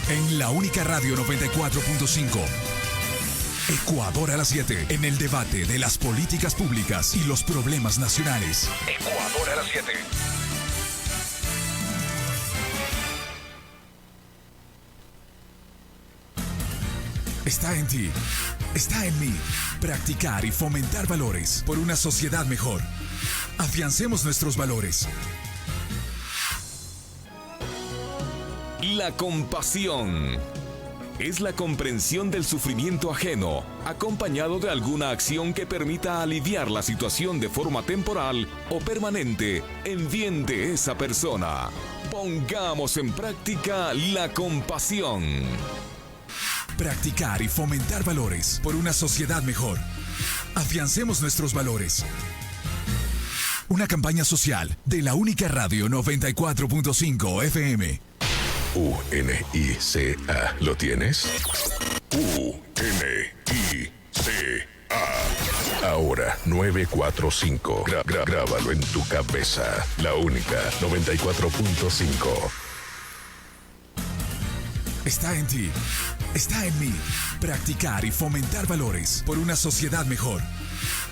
En la única radio 94.5. Ecuador a las 7, en el debate de las políticas públicas y los problemas nacionales. Ecuador a las 7. Está en ti, está en mí. Practicar y fomentar valores por una sociedad mejor. Afiancemos nuestros valores. La compasión es la comprensión del sufrimiento ajeno, acompañado de alguna acción que permita aliviar la situación de forma temporal o permanente en bien de esa persona. Pongamos en práctica la compasión. Practicar y fomentar valores por una sociedad mejor. Afiancemos nuestros valores. Una campaña social de la única radio 94.5 FM. UNICA, ¿lo tienes? UNICA. Ahora 945. Grábalo en tu cabeza. La única 94.5. Está en ti, está en mí. Practicar y fomentar valores por una sociedad mejor.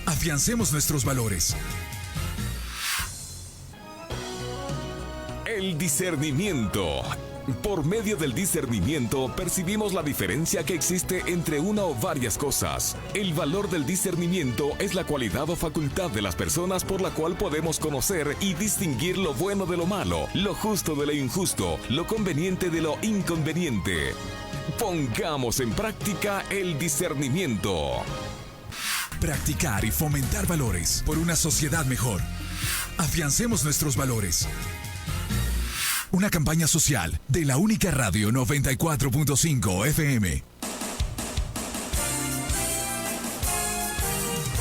Afiancemos nuestros valores. El discernimiento. Por medio del discernimiento percibimos la diferencia que existe entre una o varias cosas. El valor del discernimiento es la cualidad o facultad de las personas por la cual podemos conocer y distinguir lo bueno de lo malo, lo justo de lo injusto, lo conveniente de lo inconveniente. Pongamos en práctica el discernimiento. Practicar y fomentar valores por una sociedad mejor. Afiancemos nuestros valores. Una campaña social de la única radio 94.5 FM.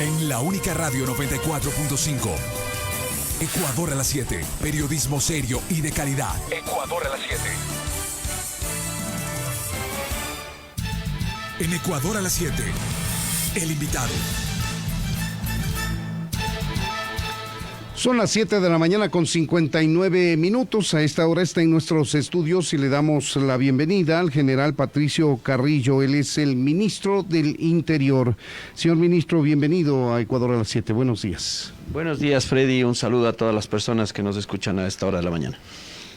En la única radio 94.5. Ecuador a las 7. Periodismo serio y de calidad. Ecuador a las 7. En Ecuador a las 7. El invitado. Son las 7 de la mañana con 59 minutos. A esta hora está en nuestros estudios y le damos la bienvenida al general Patricio Carrillo. Él es el ministro del Interior. Señor ministro, bienvenido a Ecuador a las 7. Buenos días. Buenos días, Freddy. Un saludo a todas las personas que nos escuchan a esta hora de la mañana.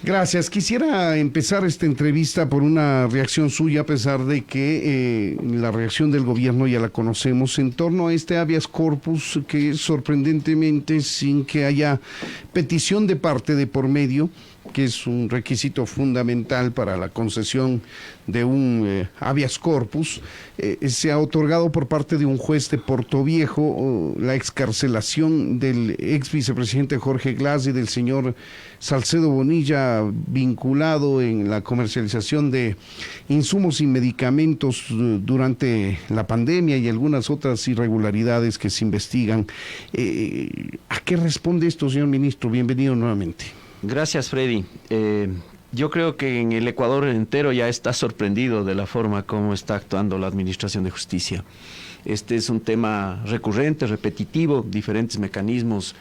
Gracias. Quisiera empezar esta entrevista por una reacción suya, a pesar de que la reacción del gobierno ya la conocemos, en torno a este habeas corpus que sorprendentemente, sin que haya petición de parte de por medio, que es un requisito fundamental para la concesión de un habeas corpus, se ha otorgado por parte de un juez de Portoviejo la excarcelación del ex vicepresidente Jorge Glass y del señor Salcedo Bonilla, vinculado en la comercialización de insumos y medicamentos durante la pandemia y algunas otras irregularidades que se investigan. ¿A qué responde esto, señor ministro? Bienvenido nuevamente. Gracias, Freddy. Yo creo que en el Ecuador entero ya está sorprendido de la forma como está actuando la Administración de Justicia. Este es un tema recurrente, repetitivo, diferentes mecanismos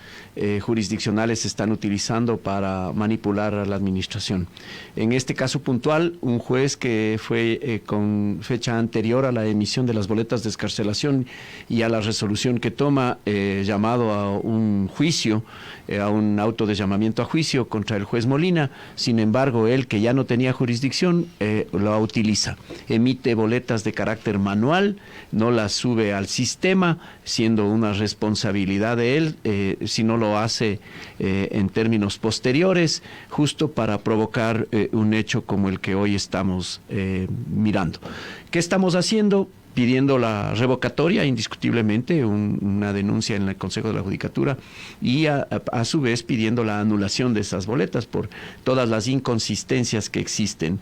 jurisdiccionales se están utilizando para manipular a la administración. En este caso puntual, un juez que fue con fecha anterior a la emisión de las boletas de excarcelación y a la resolución que toma, llamado a un juicio, a un auto de llamamiento a juicio contra el juez Molina. Sin embargo, él, que ya no tenía jurisdicción, lo utiliza. Emite boletas de carácter manual, no las sube al sistema, siendo una responsabilidad de él, si no lo hace en términos posteriores, justo para provocar un hecho como el que hoy estamos mirando. ¿Qué estamos haciendo? Pidiendo la revocatoria, indiscutiblemente, una denuncia en el Consejo de la Judicatura, y a su vez pidiendo la anulación de esas boletas por todas las inconsistencias que existen.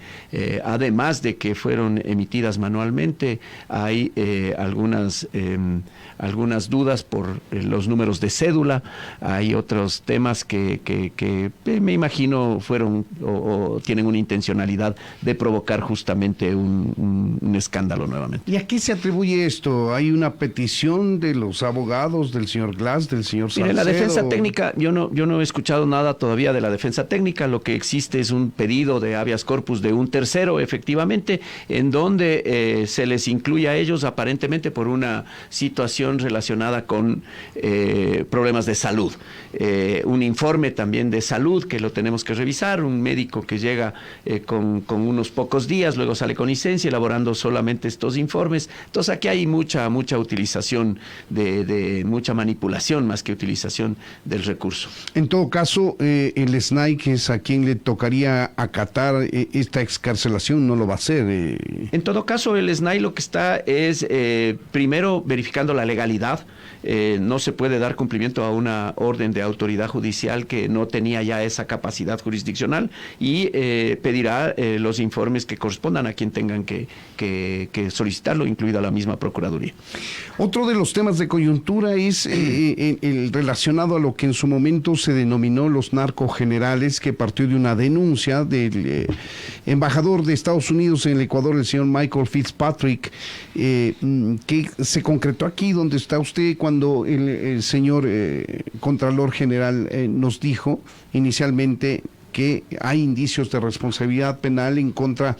Además de que fueron emitidas manualmente, hay algunas dudas por los números de cédula, hay otros temas que me imagino fueron o tienen una intencionalidad de provocar justamente un escándalo nuevamente. ¿Y a qué se atribuye esto? ¿Hay una petición de los abogados, del señor Glass, del señor Salcedo? Mire, la defensa técnica, yo no he escuchado nada todavía de la defensa técnica. Lo que existe es un pedido de habeas corpus de un tercero, efectivamente, en donde se les incluye a ellos aparentemente por una situación relacionada con problemas de salud. Un informe también de salud que lo tenemos que revisar, un médico que llega con unos pocos días, luego sale con licencia elaborando solamente estos informes. Entonces aquí hay mucha utilización de mucha manipulación más que utilización del recurso. En todo caso, el SNAI, que es a quien le tocaría acatar esta excarcelación, no lo va a hacer. En todo caso, el SNAI lo que está es primero verificando la legalidad. No se puede dar cumplimiento a una orden de autoridad judicial que no tenía ya esa capacidad jurisdiccional y pedirá los informes que correspondan a quien tengan que solicitarlo, incluida la misma Procuraduría. Otro de los temas de coyuntura es el relacionado a lo que en su momento se denominó los narcogenerales, que partió de una denuncia del embajador de Estados Unidos en el Ecuador, el señor Michael Fitzpatrick, que se concretó aquí donde está usted cuando el señor Contralor General nos dijo inicialmente que hay indicios de responsabilidad penal en contra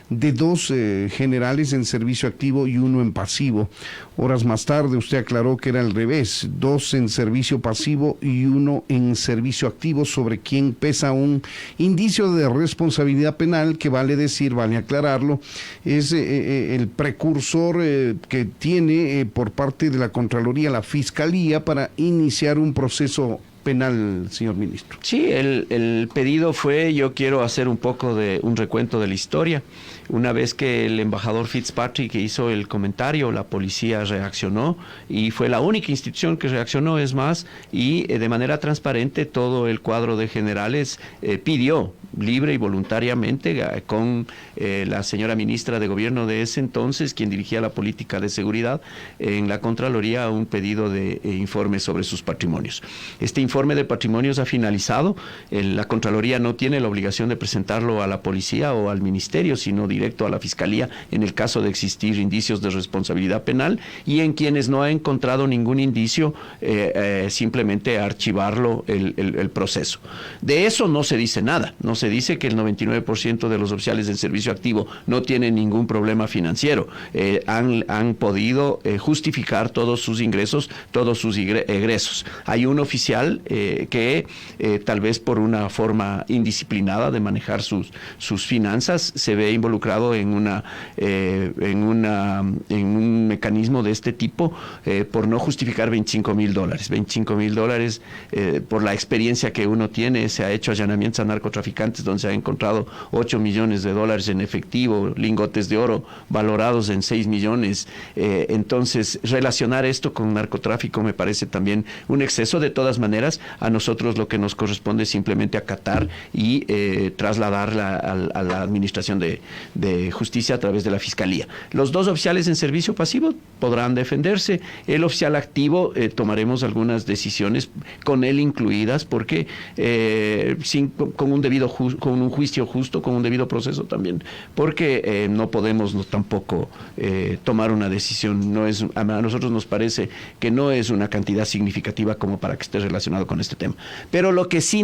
de 2 generales en servicio activo y 1 en pasivo. Horas más tarde usted aclaró que era al revés, 2 en servicio pasivo y 1 en servicio activo, sobre quien pesa un indicio de responsabilidad penal que vale aclararlo, es el precursor que tiene por parte de la Contraloría la Fiscalía para iniciar un proceso penal, señor ministro. Sí, el pedido fue, yo quiero hacer un poco de un recuento de la historia. Una vez que el embajador Fitzpatrick hizo el comentario, la policía reaccionó y fue la única institución que reaccionó, es más, y de manera transparente todo el cuadro de generales pidió libre y voluntariamente con la señora ministra de Gobierno de ese entonces, quien dirigía la política de seguridad en la Contraloría, un pedido de informe sobre sus patrimonios. Este informe de patrimonios ha finalizado. La Contraloría no tiene la obligación de presentarlo a la policía o al ministerio, sino directo a la Fiscalía en el caso de existir indicios de responsabilidad penal, y en quienes no ha encontrado ningún indicio, simplemente archivarlo el proceso. De eso no se dice nada, no se dice que el 99% de los oficiales en servicio activo no tienen ningún problema financiero. Han podido justificar todos sus ingresos, todos sus egresos. Hay un oficial que tal vez por una forma indisciplinada de manejar sus finanzas se ve involucrado en un mecanismo de este tipo por no justificar $25,000. $25,000 por la experiencia que uno tiene. Se ha hecho allanamientos a narcotraficantes donde se ha encontrado $8 millones en efectivo, lingotes de oro valorados en 6 millones. Entonces, relacionar esto con narcotráfico me parece también un exceso. De todas maneras, a nosotros lo que nos corresponde es simplemente acatar y trasladarla a la Administración de Justicia a través de la Fiscalía. Los 2 oficiales en servicio pasivo podrán defenderse. El oficial activo tomaremos algunas decisiones con él incluidas, porque con un juicio justo, con un debido proceso también, porque no podemos tampoco tomar una decisión. A nosotros nos parece que no es una cantidad significativa como para que esté relacionado con este tema. Pero lo que sí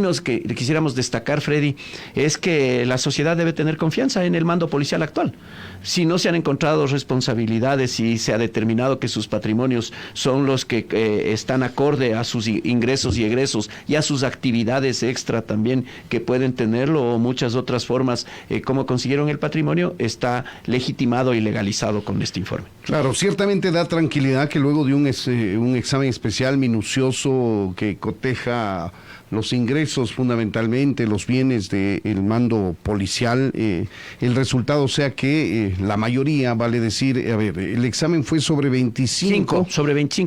quisiéramos destacar, Freddy, es que la sociedad debe tener confianza en el mando policial actual. Si no se han encontrado responsabilidades y se ha determinado que sus patrimonios son los que están acorde a sus ingresos y egresos y a sus actividades extra también que pueden tenerlo, o muchas otras formas como consiguieron el patrimonio, está legitimado y legalizado con este informe. Claro, ciertamente da tranquilidad que luego de un examen especial minucioso que coteja los ingresos, fundamentalmente los bienes del mando policial, el resultado sea que la mayoría, vale decir, el examen fue sobre 25,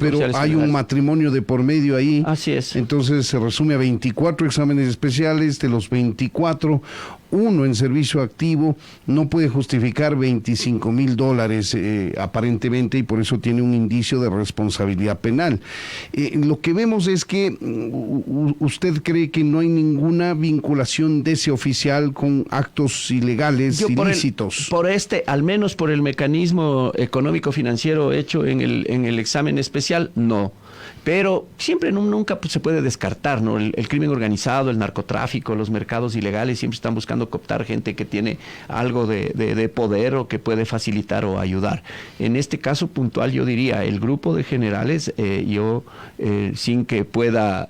pero hay un matrimonio de por medio ahí. Así es. Entonces se resume a 24 exámenes especiales. De los 24, 1 en servicio activo no puede justificar $25,000 aparentemente, y por eso tiene un indicio de responsabilidad penal. Lo que vemos es que usted ¿usted cree que no hay ninguna vinculación de ese oficial con actos ilegales, ilícitos? Al menos por el mecanismo económico-financiero hecho en el examen especial, no. Pero siempre, nunca se puede descartar, ¿no? El crimen organizado, el narcotráfico, los mercados ilegales siempre están buscando cooptar gente que tiene algo de poder o que puede facilitar o ayudar. En este caso puntual yo diría, el grupo de generales, sin que pueda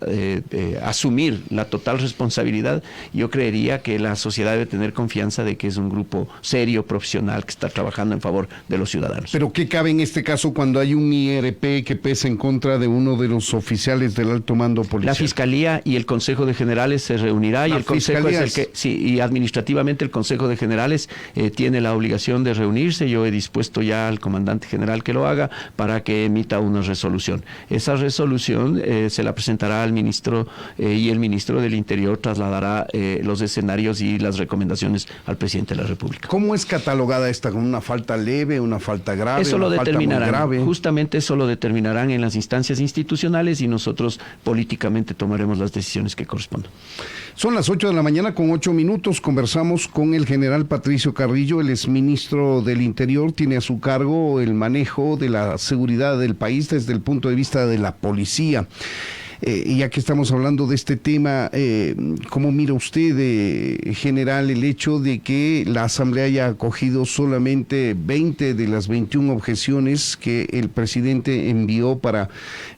asumir la total responsabilidad, yo creería que la sociedad debe tener confianza de que es un grupo serio, profesional, que está trabajando en favor de los ciudadanos. ¿Pero qué cabe en este caso cuando hay un IRP que pesa en contra de uno de los oficiales del alto mando policial? La Fiscalía y el Consejo de Generales se reunirá y el Consejo es el que, sí, y administrativamente el Consejo de Generales tiene la obligación de reunirse. Yo he dispuesto ya al comandante general que lo haga para que emita una resolución. Esa resolución se la presentará al ministro y el ministro del Interior trasladará los escenarios y las recomendaciones al presidente de la República. ¿Cómo es catalogada esta? ¿Con una falta leve, una falta grave? Eso lo determinarán, grave? Justamente eso lo determinarán en las instancias institucionales y nosotros políticamente tomaremos las decisiones que correspondan. Son las 8 de la mañana con 8 minutos. Conversamos con el general Patricio Carrillo, el exministro del Interior, tiene a su cargo el manejo de la seguridad del país desde el punto de vista de la policía. Y ya que estamos hablando de este tema, ¿cómo mira usted, general, el hecho de que la Asamblea haya acogido solamente 20 de las 21 objeciones que el presidente envió para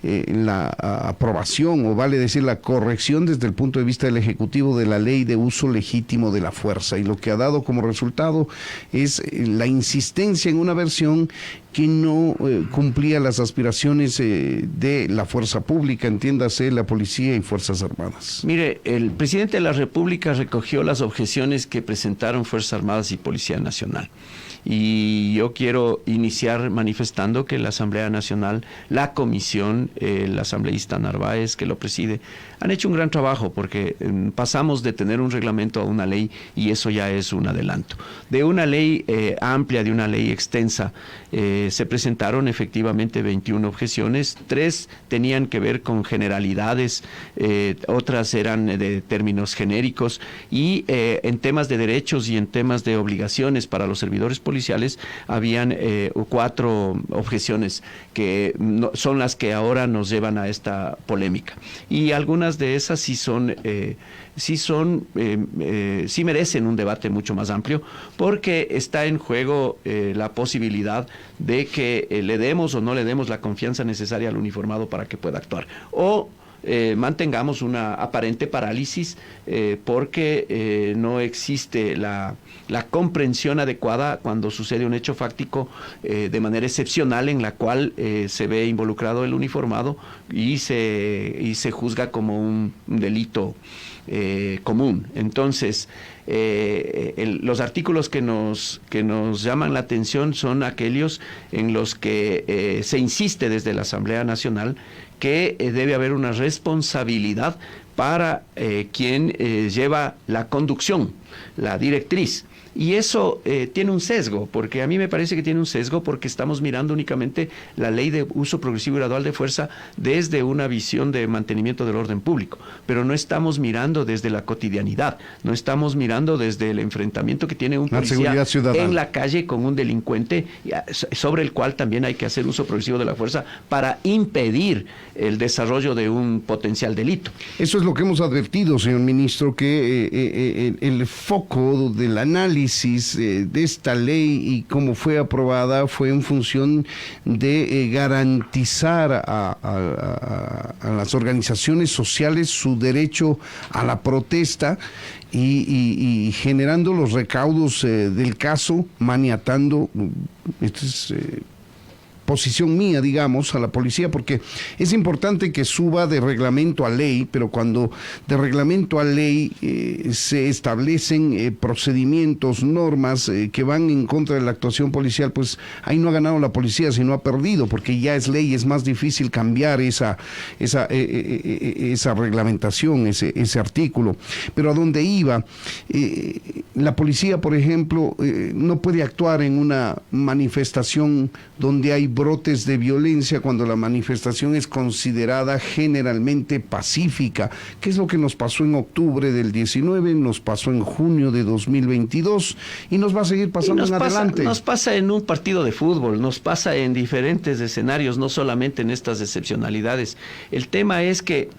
la aprobación, o vale decir la corrección desde el punto de vista del Ejecutivo de la Ley de Uso Legítimo de la Fuerza? Y lo que ha dado como resultado es la insistencia en una versión que no cumplía las aspiraciones de la fuerza pública, entiéndase la policía y Fuerzas Armadas. Mire, el presidente de la República recogió las objeciones que presentaron Fuerzas Armadas y Policía Nacional. Y yo quiero iniciar manifestando que la Asamblea Nacional, la comisión, el asambleísta Narváez, que lo preside, han hecho un gran trabajo porque pasamos de tener un reglamento a una ley y eso ya es un adelanto. De una ley amplia, de una ley extensa, se presentaron efectivamente 21 objeciones, 3 tenían que ver con generalidades, otras eran de términos genéricos y en temas de derechos y en temas de obligaciones para los servidores policiales habían 4 objeciones que son las que ahora nos llevan a esta polémica. Y algunas de esas sí merecen un debate mucho más amplio porque está en juego la posibilidad de que le demos o no le demos la confianza necesaria al uniformado para que pueda actuar. O mantengamos una aparente parálisis porque no existe la comprensión adecuada cuando sucede un hecho fáctico de manera excepcional en la cual se ve involucrado el uniformado y se juzga como un delito común. Entonces, los artículos que nos llaman la atención son aquellos en los que se insiste desde la Asamblea Nacional que debe haber una responsabilidad para quien lleva la conducción, la directriz. Y eso tiene un sesgo, porque a mí me parece que tiene un sesgo porque estamos mirando únicamente la ley de uso progresivo y gradual de fuerza desde una visión de mantenimiento del orden público, pero no estamos mirando desde la cotidianidad, no estamos mirando desde el enfrentamiento que tiene un policía en la calle con un delincuente sobre el cual también hay que hacer uso progresivo de la fuerza para impedir el desarrollo de un potencial delito. Eso es lo que hemos advertido, señor ministro, que el foco del análisis de esta ley y cómo fue aprobada fue en función de garantizar a las organizaciones sociales su derecho a la protesta y generando los recaudos del caso, maniatando, posición mía, digamos, a la policía, porque es importante que suba de reglamento a ley, pero cuando de reglamento a ley se establecen procedimientos, normas que van en contra de la actuación policial, pues ahí no ha ganado la policía, sino ha perdido, porque ya es ley, es más difícil cambiar esa reglamentación, ese artículo. Pero a donde iba, la policía, por ejemplo, no puede actuar en una manifestación donde hay brotes de violencia cuando la manifestación es considerada generalmente pacífica. ¿Qué es lo que nos pasó en octubre del 19, nos pasó en junio de 2022 y nos va a seguir pasando en adelante? Nos pasa en un partido de fútbol, nos pasa en diferentes escenarios, no solamente en estas excepcionalidades. El tema es que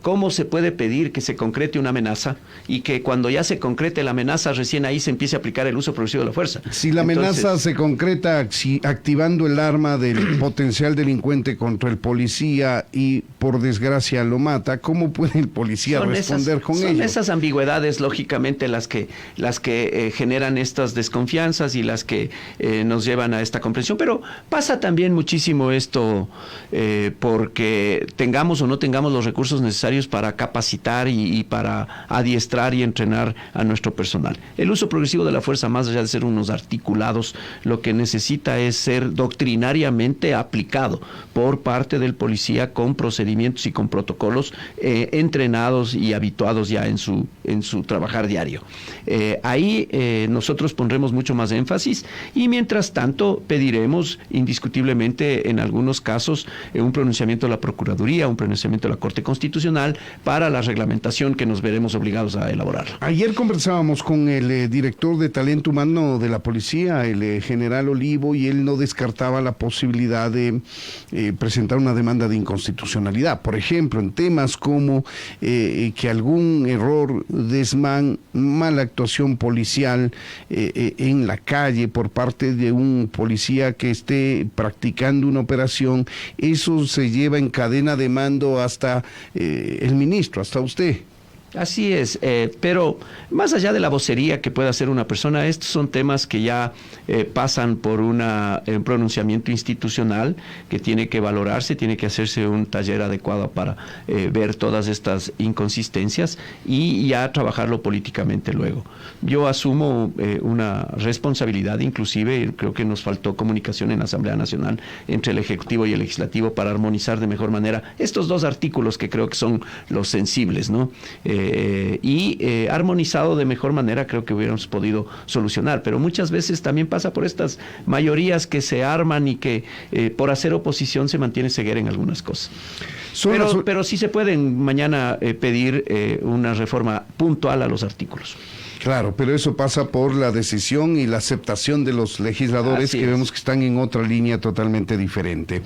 cómo se puede pedir que se concrete una amenaza y que cuando ya se concrete la amenaza recién ahí se empiece a aplicar el uso progresivo de la fuerza. Si la amenaza se concreta activando el arma del potencial delincuente contra el policía y por desgracia lo mata, ¿cómo puede el policía responder con ello? Son esas ambigüedades, lógicamente, las que generan estas desconfianzas y las que nos llevan a esta comprensión. Pero pasa también muchísimo esto porque tengamos o no tengamos los recursos necesarios para capacitar y para adiestrar y entrenar a nuestro personal. El uso progresivo de la fuerza, más allá de ser unos articulados, lo que necesita es ser doctrinariamente aplicado por parte del policía con procedimientos y con protocolos entrenados y habituados ya en su trabajar diario. Ahí nosotros pondremos mucho más énfasis y mientras tanto pediremos indiscutiblemente en algunos casos un pronunciamiento de la Procuraduría, un pronunciamiento de la Corte Constitucional para la reglamentación que nos veremos obligados a elaborar. Ayer conversábamos con el director de talento humano de la policía, el general Olivo, y él no descartaba la posibilidad de presentar una demanda de inconstitucionalidad. Por ejemplo, en temas como que algún error, desmán, mala actuación policial en la calle por parte de un policía que esté practicando una operación, eso se lleva en cadena de mando hasta el ministro, hasta usted. Así es, pero más allá de la vocería que pueda hacer una persona, estos son temas que ya pasan por un pronunciamiento institucional que tiene que valorarse, tiene que hacerse un taller adecuado para ver todas estas inconsistencias y ya trabajarlo políticamente luego. Yo asumo una responsabilidad, inclusive creo que nos faltó comunicación en la Asamblea Nacional entre el Ejecutivo y el Legislativo para armonizar de mejor manera estos dos artículos que creo que son los sensibles, ¿no? Armonizado de mejor manera creo que hubiéramos podido solucionar, pero muchas veces también pasa por estas mayorías que se arman y que por hacer oposición se mantiene ceguera en algunas cosas. Pero sí se pueden mañana pedir una reforma puntual a los artículos. Claro, pero eso pasa por la decisión y la aceptación de los legisladores que vemos que están en otra línea totalmente diferente.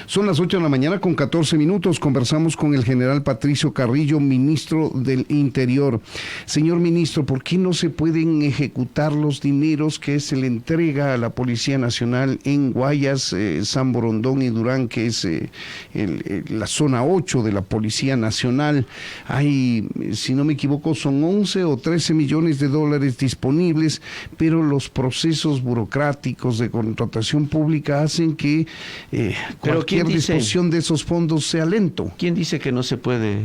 Son las 8 de la mañana con 14 minutos. Conversamos con el general Patricio Carrillo, ministro del Interior. Señor ministro, ¿por qué no se pueden ejecutar los dineros que se le entrega a la Policía Nacional en Guayas, San Borondón y Durán, que es la zona 8 de la Policía Nacional? Hay, si no me equivoco, son 11 o 13 millones de dólares disponibles, pero los procesos burocráticos de contratación pública hacen que cualquier disposición de esos fondos sea lento. ¿Quién dice que no se puede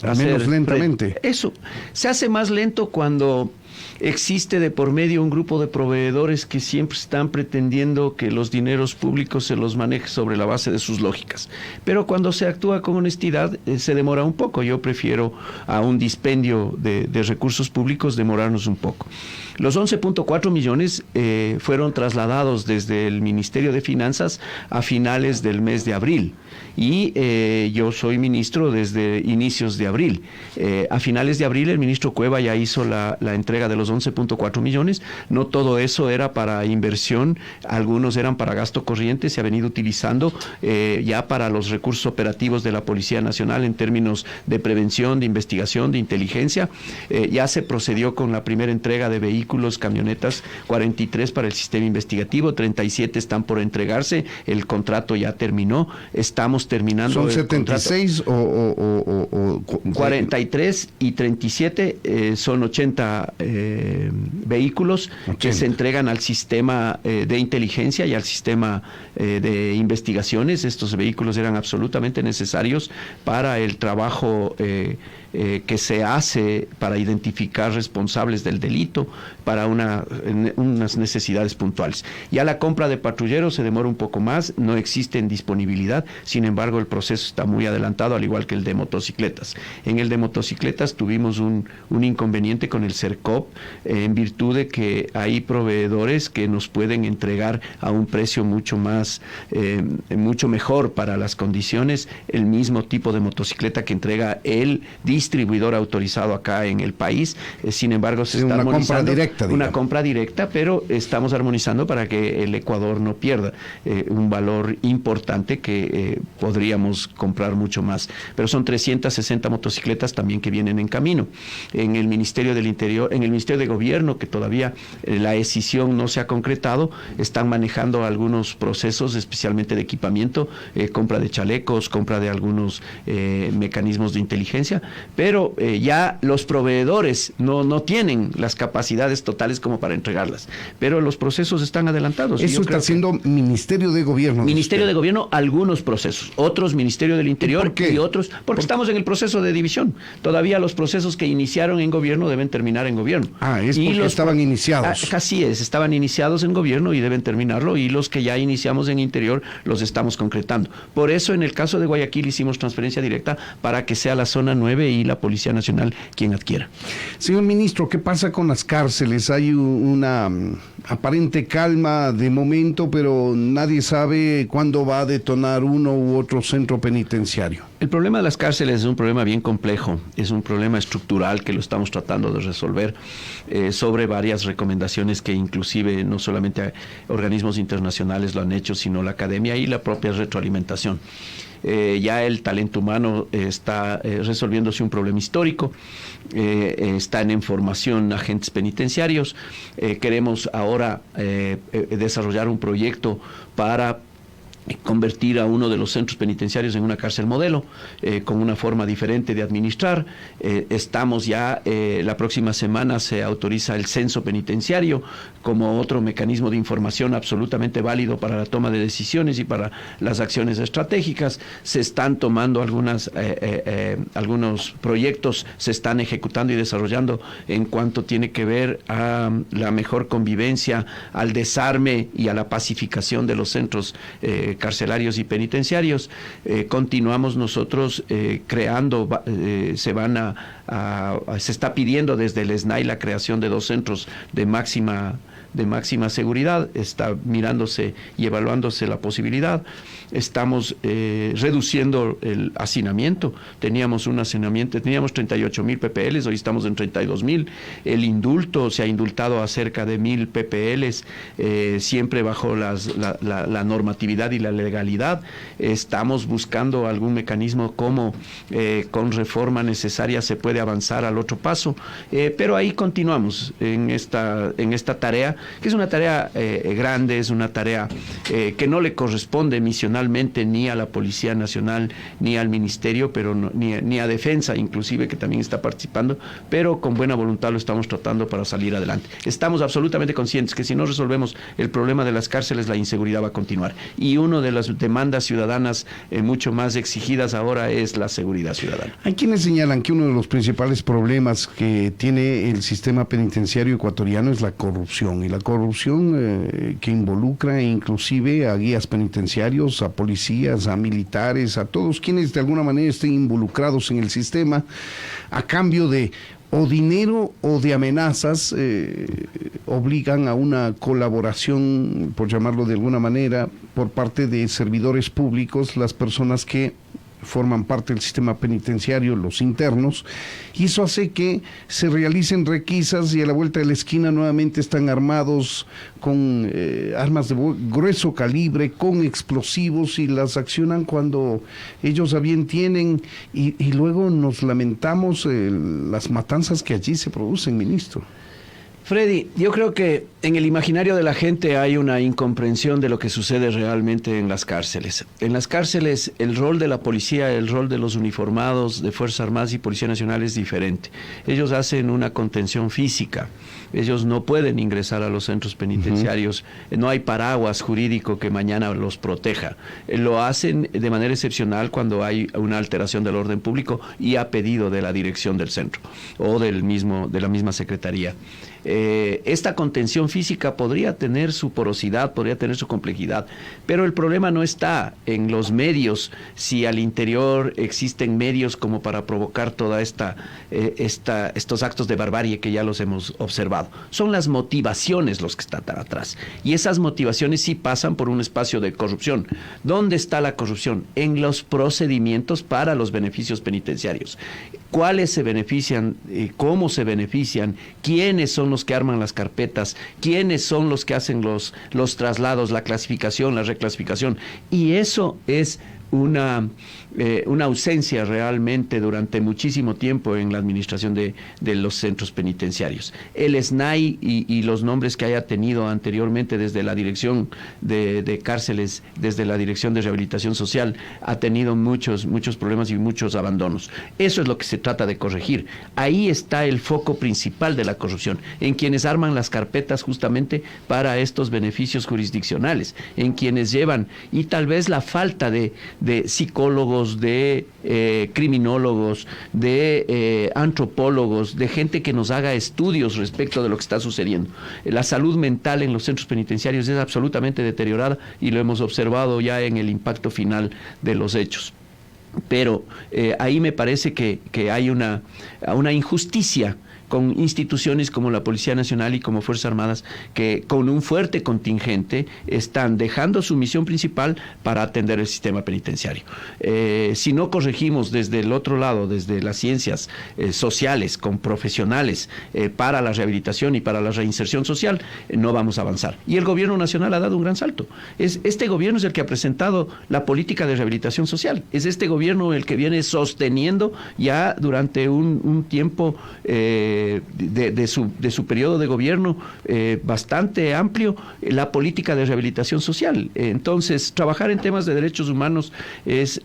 al menos lentamente? Eso se hace más lento cuando existe de por medio un grupo de proveedores que siempre están pretendiendo que los dineros públicos se los maneje sobre la base de sus lógicas. Pero cuando se actúa con honestidad, se demora un poco. Yo prefiero a un dispendio de recursos públicos demorarnos un poco. Los 11.4 millones fueron trasladados desde el Ministerio de Finanzas a finales del mes de abril. Y yo soy ministro desde inicios de abril. A finales de abril el ministro Cueva ya hizo la entrega de los 11.4 millones. No todo eso era para inversión, algunos eran para gasto corriente, se ha venido utilizando ya para los recursos operativos de la Policía Nacional en términos de prevención, de investigación, de inteligencia. Ya se procedió con la primera entrega de vehículos, camionetas, 43 para el sistema investigativo, 37 están por entregarse, el contrato ya terminó, estamos terminando. ¿Son 76 o 43 y 37 son 80 vehículos 80. Que se entregan al sistema de inteligencia y al sistema de investigaciones. Estos vehículos eran absolutamente necesarios para el trabajo que se hace para identificar responsables del delito para unas necesidades puntuales. Ya la compra de patrulleros se demora un poco más, no existe en disponibilidad, sin embargo el proceso está muy adelantado, al igual que el de motocicletas. En el de motocicletas tuvimos un inconveniente con el CERCOP, en virtud de que hay proveedores que nos pueden entregar a un precio mucho mejor para las condiciones el mismo tipo de motocicleta que entrega el distribuidor autorizado acá en el país. Sin embargo, se está armonizando una compra directa, pero estamos armonizando para que el Ecuador no pierda un valor importante que podríamos comprar mucho más. Pero son 360 motocicletas también que vienen en camino. En el Ministerio del Interior, en el Ministerio de Gobierno, que todavía la decisión no se ha concretado, están manejando algunos procesos, especialmente de equipamiento, compra de chalecos, compra de algunos mecanismos de inteligencia, pero ya los proveedores no tienen las capacidades totales como para entregarlas, pero los procesos están adelantados. Eso está haciendo Ministerio de Gobierno. Ministerio de Gobierno, algunos procesos, otros Ministerio del Interior y otros, porque estamos en el proceso de división. Todavía los procesos que iniciaron en gobierno deben terminar en gobierno. Es porque estaban iniciados. Así es, estaban iniciados en gobierno y deben terminarlo, y los que ya iniciamos en Interior los estamos concretando. Por eso en el caso de Guayaquil hicimos transferencia directa para que sea la zona 9 y la Policía Nacional quien adquiera. Señor ministro, ¿qué pasa con las cárceles? Hay una aparente calma de momento, pero nadie sabe cuándo va a detonar uno u otro centro penitenciario. El problema de las cárceles es un problema bien complejo, es un problema estructural que lo estamos tratando de resolver sobre varias recomendaciones que inclusive no solamente organismos internacionales lo han hecho, sino la academia y la propia retroalimentación. Ya el talento humano está resolviéndose un problema histórico, están en formación agentes penitenciarios, queremos ahora desarrollar un proyecto para convertir a uno de los centros penitenciarios en una cárcel modelo, con una forma diferente de administrar. Estamos ya, la próxima semana se autoriza el censo penitenciario como otro mecanismo de información absolutamente válido para la toma de decisiones y para las acciones estratégicas. Se están tomando algunos proyectos, se están ejecutando y desarrollando en cuanto tiene que ver a la mejor convivencia, al desarme y a la pacificación de los centros carcelarios y penitenciarios. Continuamos nosotros creando, se está pidiendo desde el SNAI la creación de 2 centros de máxima seguridad, está mirándose y evaluándose la posibilidad. Estamos reduciendo el hacinamiento. Teníamos 38,000 PPLs, hoy estamos en 32,000. El indulto, se ha indultado a cerca de 1,000 PPLs, siempre bajo la normatividad y la legalidad. Estamos buscando algún mecanismo como con reforma necesaria se puede avanzar al otro paso, pero ahí continuamos en esta tarea, que es una tarea grande, es una tarea que no le corresponde misionalmente ni a la Policía Nacional ni al Ministerio, pero ni a Defensa inclusive, que también está participando, pero con buena voluntad lo estamos tratando para salir adelante. Estamos absolutamente conscientes que si no resolvemos el problema de las cárceles, la inseguridad va a continuar, y una de las demandas ciudadanas mucho más exigidas ahora es la seguridad ciudadana. Hay quienes señalan que uno de los principales problemas que tiene el sistema penitenciario ecuatoriano es la corrupción, y la corrupción que involucra inclusive a guías penitenciarios, a policías, a militares, a todos quienes de alguna manera estén involucrados en el sistema, a cambio de o dinero o de amenazas, obligan a una colaboración, por llamarlo de alguna manera, por parte de servidores públicos, las personas que forman parte del sistema penitenciario, los internos, y eso hace que se realicen requisas y a la vuelta de la esquina nuevamente están armados con armas de grueso calibre, con explosivos, y las accionan cuando ellos a bien tienen, y luego nos lamentamos las matanzas que allí se producen, ministro. Freddy, yo creo que en el imaginario de la gente hay una incomprensión de lo que sucede realmente en las cárceles. En las cárceles el rol de la policía, el rol de los uniformados de Fuerzas Armadas y Policía Nacional es diferente. Ellos hacen una contención física. Ellos no pueden ingresar a los centros penitenciarios. No hay paraguas jurídico que mañana los proteja. Lo hacen de manera excepcional cuando hay una alteración del orden público y a pedido de la dirección del centro o de la misma secretaría. Esta contención física podría tener su porosidad, podría tener su complejidad, pero el problema no está en los medios, si al interior existen medios como para provocar toda estos actos de barbarie que ya los hemos observado. Son las motivaciones los que están atrás, y esas motivaciones sí pasan por un espacio de corrupción. ¿Dónde está la corrupción? En los procedimientos para los beneficios penitenciarios. ¿Cuáles se benefician? ¿Cómo se benefician? ¿Quiénes son los que arman las carpetas? ¿Quiénes son los que hacen los traslados, la clasificación, la reclasificación? Y eso es una ausencia realmente durante muchísimo tiempo en la administración de los centros penitenciarios. El SNAI y los nombres que haya tenido anteriormente desde la dirección de cárceles, desde la dirección de rehabilitación social, ha tenido muchos problemas y muchos abandonos. Eso es lo que se trata de corregir. Ahí está el foco principal de la corrupción, en quienes arman las carpetas justamente para estos beneficios jurisdiccionales, en quienes llevan, y tal vez la falta de psicólogos, de criminólogos, de antropólogos, de gente que nos haga estudios respecto de lo que está sucediendo. La salud mental en los centros penitenciarios es absolutamente deteriorada y lo hemos observado ya en el impacto final de los hechos. Pero ahí me parece que hay una injusticia con instituciones como la Policía Nacional y como Fuerzas Armadas, que con un fuerte contingente están dejando su misión principal para atender el sistema penitenciario. Si no corregimos desde el otro lado, desde las ciencias sociales, con profesionales para la rehabilitación y para la reinserción social, no vamos a avanzar. Y el gobierno nacional ha dado un gran salto. Este gobierno es el que ha presentado la política de rehabilitación social. Es este gobierno el que viene sosteniendo ya durante un tiempo de su periodo de gobierno bastante amplio la política de rehabilitación social. Entonces, trabajar en temas de derechos humanos es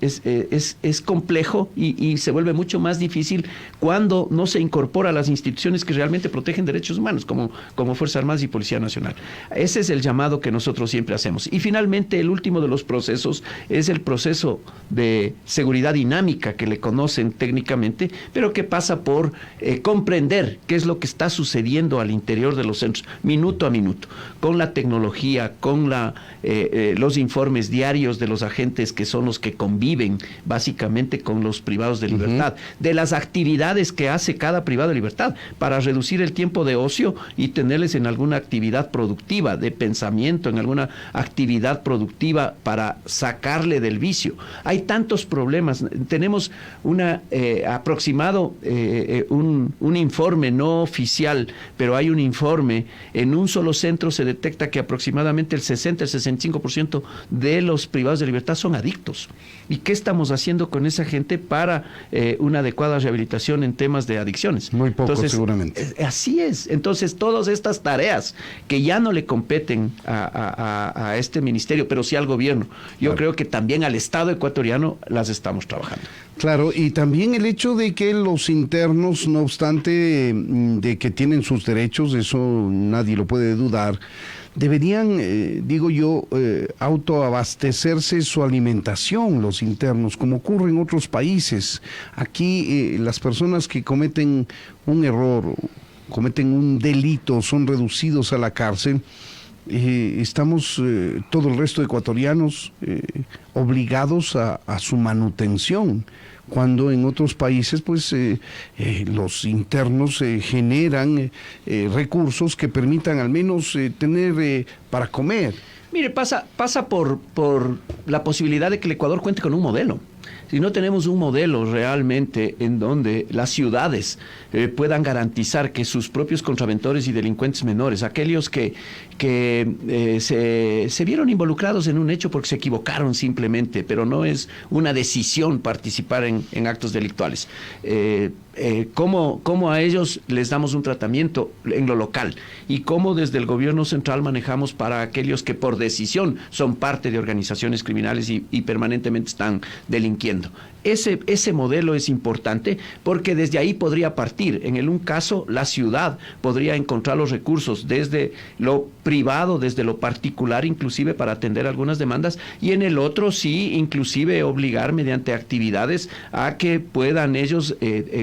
complejo y se vuelve mucho más difícil cuando no se incorpora a las instituciones que realmente protegen derechos humanos, como Fuerzas Armadas y Policía Nacional. Ese es el llamado que nosotros siempre hacemos. Y finalmente, el último de los procesos es el proceso de seguridad dinámica, que le conocen técnicamente, pero que pasa por comprender qué es lo que está sucediendo al interior de los centros, minuto a minuto, con la tecnología, con los informes diarios de los agentes que son los que conviven básicamente con los privados de libertad, de las actividades que hace cada privado de libertad para reducir el tiempo de ocio y tenerles en alguna actividad productiva, de pensamiento, en alguna actividad productiva para sacarle del vicio. Hay tantos problemas. Tenemos aproximado un informe no oficial, pero hay un informe. En un solo centro se detecta que aproximadamente el 60-65% de los privados de libertad son adictos. ¿Y qué estamos haciendo con esa gente para una adecuada rehabilitación en temas de adicciones? Muy poco. Entonces, seguramente. Así es. Entonces, todas estas tareas que ya no le competen a este ministerio, pero sí al gobierno, yo creo que también al Estado ecuatoriano las estamos trabajando. Claro, y también el hecho de que los internos, no obstante de que tienen sus derechos, eso nadie lo puede dudar, deberían, autoabastecerse su alimentación, los internos, como ocurre en otros países. Aquí las personas que cometen un error, cometen un delito, son reducidos a la cárcel. Estamos todo el resto de ecuatorianos obligados a su manutención, cuando en otros países los internos generan recursos que permitan al menos tener para comer. Mire, pasa por la posibilidad de que el Ecuador cuente con un modelo. si no tenemos un modelo realmente en donde las ciudades puedan garantizar que sus propios contraventores y delincuentes menores, aquellos que se vieron involucrados en un hecho porque se equivocaron simplemente, pero no es una decisión participar en actos delictuales, cómo a ellos les damos un tratamiento en lo local y cómo desde el gobierno central manejamos para aquellos que por decisión son parte de organizaciones criminales y permanentemente están delinquiendo. Ese modelo es importante porque desde ahí podría partir. En un caso, la ciudad podría encontrar los recursos desde lo privado, desde lo particular, inclusive para atender algunas demandas, y en el otro sí, inclusive obligar mediante actividades a que puedan ellos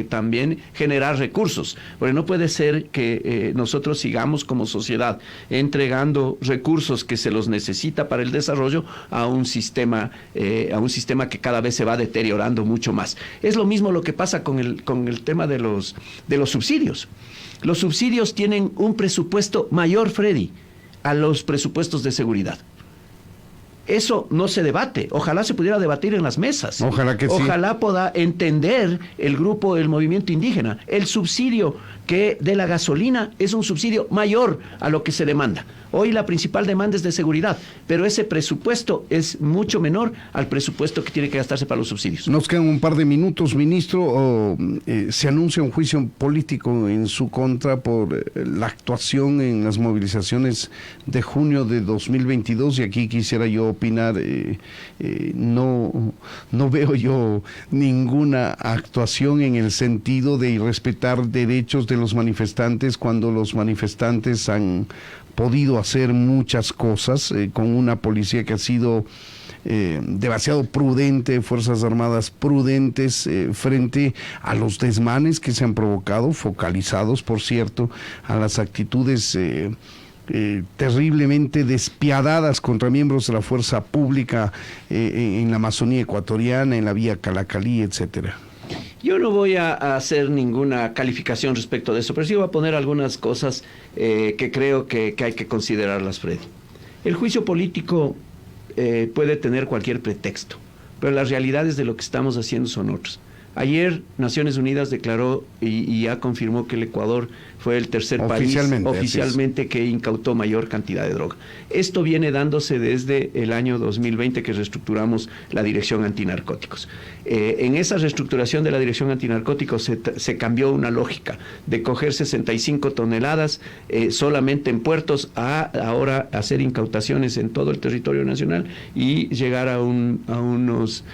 también generar recursos. Porque no puede ser que nosotros sigamos como sociedad entregando recursos que se los necesita para el desarrollo a un sistema que cada vez se va deteriorando mucho más. Es lo mismo lo que pasa con el tema de los subsidios. Los subsidios tienen un presupuesto mayor, Freddy, a los presupuestos de seguridad. Eso no se debate. Ojalá se pudiera debatir en las mesas. Ojalá que sí. Ojalá pueda entender el grupo del movimiento indígena. El subsidio de la gasolina es un subsidio mayor a lo que se demanda. Hoy la principal demanda es de seguridad, pero ese presupuesto es mucho menor al presupuesto que tiene que gastarse para los subsidios. Nos quedan un par de minutos, ministro. Se anuncia un juicio político en su contra por la actuación en las movilizaciones de junio de 2022, y aquí quisiera yo opinar. No veo yo ninguna actuación en el sentido de irrespetar derechos de los manifestantes cuando los manifestantes han podido hacer muchas cosas con una policía que ha sido demasiado prudente, Fuerzas Armadas prudentes frente a los desmanes que se han provocado, focalizados, por cierto, a las actitudes terriblemente despiadadas contra miembros de la fuerza pública en la Amazonía ecuatoriana, en la vía Calacalí, etcétera. Yo no voy a hacer ninguna calificación respecto de eso, pero sí voy a poner algunas cosas que creo que hay que considerarlas, Freddy. El juicio político puede tener cualquier pretexto, pero las realidades de lo que estamos haciendo son otras. Ayer Naciones Unidas declaró y ya confirmó que el Ecuador fue el tercer país oficialmente que incautó mayor cantidad de droga. Esto viene dándose desde el año 2020 que reestructuramos la Dirección Antinarcóticos. En esa reestructuración de la Dirección Antinarcóticos se cambió una lógica de coger 65 toneladas solamente en puertos a ahora hacer incautaciones en todo el territorio nacional y llegar a unos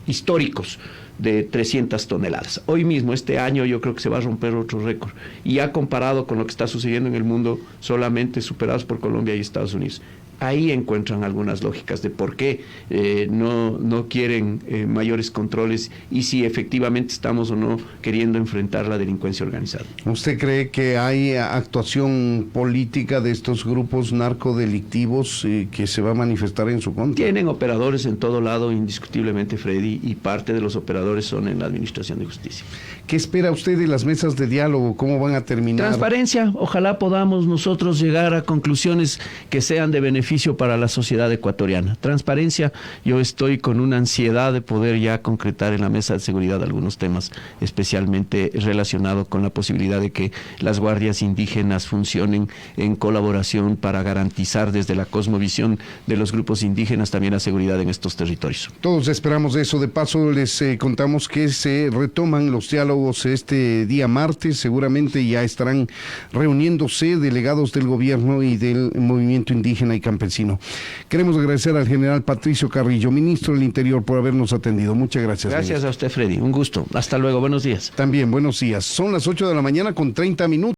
históricos de 300 toneladas. Hoy mismo, este año, yo creo que se va a romper otro récord. Y ya comparado con lo que está sucediendo en el mundo, solamente superados por Colombia y Estados Unidos. Ahí encuentran algunas lógicas de por qué no quieren mayores controles y si efectivamente estamos o no queriendo enfrentar la delincuencia organizada. ¿Usted cree que hay actuación política de estos grupos narcodelictivos que se va a manifestar en su contra? Tienen operadores en todo lado, indiscutiblemente, Freddy, y parte de los operadores son en la Administración de Justicia. ¿Qué espera usted de las mesas de diálogo? ¿Cómo van a terminar? Transparencia. Ojalá podamos nosotros llegar a conclusiones que sean de beneficio para la sociedad ecuatoriana. Transparencia. Yo estoy con una ansiedad de poder ya concretar en la mesa de seguridad algunos temas, especialmente relacionados con la posibilidad de que las guardias indígenas funcionen en colaboración para garantizar desde la cosmovisión de los grupos indígenas también la seguridad en estos territorios. Todos esperamos eso. De paso, les contamos que se retoman los diálogos este día martes. Seguramente ya estarán reuniéndose delegados del gobierno y del movimiento indígena y campesino. Queremos agradecer al general Patricio Carrillo, ministro del Interior, por habernos atendido. Muchas gracias. Gracias, ministro. A usted, Freddy. Un gusto. Hasta luego. Buenos días. También, buenos días. Son las 8 de la mañana con 30 minutos.